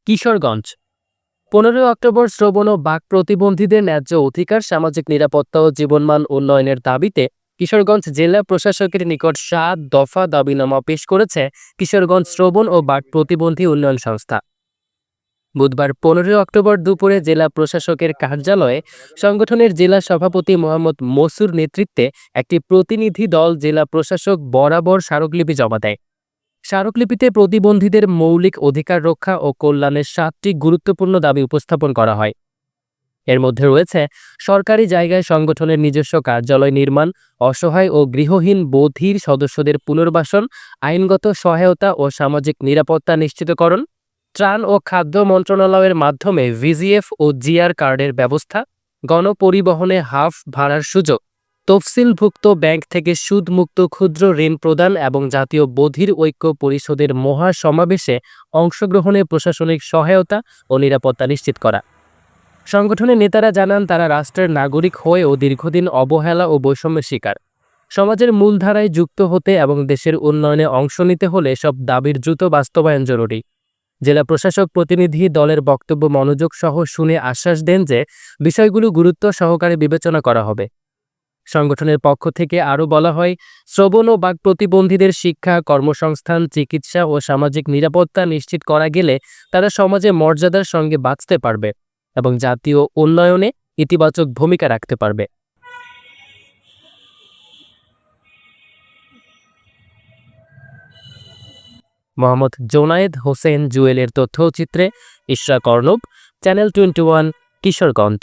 Kishoreganj 15 October শ্রবণ ও বাক প্রতিবন্ধীদের ন্যায্য অধিকার, সামাজিক নিরাপত্তা ও জীবনমান উন্নয়নের দাবিতে কিশোরগঞ্জ জেলা প্রশাসকের নিকট 7 দফা দাবিনামা পেশ করেছে কিশোরগঞ্জ শ্রবণ ও বাক প্রতিবন্ধী উন্নয়ন সংস্থা। বুধবার 15 অক্টোবর দুপুরে জেলা প্রশাসকের কার্যালয়ে সংগঠনের জেলা সভাপতি মোহাম্মদ মসুর নেতৃত্বে একটি প্রতিনিধি দল জেলা প্রশাসক বরাবর স্মারকলিপি জমা দেয়। স্মারকলিপিতে প্রতিবন্ধীদের মৌলিক অধিকার রক্ষা ও কল্যাণের 7টি গুরুত্বপূর্ণ দাবি উপস্থাপন করা হয়। এর মধ্যে রয়েছে সরকারি জায়গায় সংগঠনের নিজস্ব কার্যালয় নির্মাণ, অসহায় ও গৃহহীন বধির সদস্যদের পুনর্বাসন, আইনগত সহায়তা ও সামাজিক নিরাপত্তা নিশ্চিতকরণ, ত্রাণ ও খাদ্য মন্ত্রণালয়ের মাধ্যমে ভিজিএফ ও জিআর কার্ডের ব্যবস্থা, গণপরিবহনে হাফ ভাড়ার সুযোগ, তফসিলভুক্ত ব্যাংক থেকে সুদমুক্ত ক্ষুদ্র ঋণ প্রদান এবং জাতীয় বধির ঐক্য পরিষদের মহাসমাবেশে অংশগ্রহণে প্রশাসনিক সহায়তা ও নিরাপত্তা নিশ্চিত করা। সংগঠনের নেতারা জানান, তারা রাষ্ট্রের নাগরিক হয়েও দীর্ঘদিন অবহেলা ও বৈষম্যের শিকার। সমাজের মূলধারায় যুক্ত হতে এবং দেশের উন্নয়নে অংশ নিতে হলে সব দাবির দ্রুত বাস্তবায়ন জরুরি। জেলা প্রশাসক প্রতিনিধি দলের বক্তব্য মনোযোগ সহ শুনে আশ্বাস দেন যে বিষয়গুলো গুরুত্ব সহকারে বিবেচনা করা হবে। সংগঠনের পক্ষ থেকে আরও বলা হয়, শ্রবণ ও বাক প্রতিবন্ধীদের শিক্ষা, কর্মসংস্থান, চিকিৎসা ও সামাজিক নিরাপত্তা নিশ্চিত করা গেলে তারা সমাজে মর্যাদার সঙ্গে বাঁচতে পারবে এবং জাতীয় উন্নয়নে ইতিবাচক ভূমিকা রাখতে পারবে। মোহাম্মদ জোনায়েদ হোসেন জুয়েলের তথ্যচিত্রে ইশরাক অর্ণব, চ্যানেল 21, কিশোরগঞ্জ।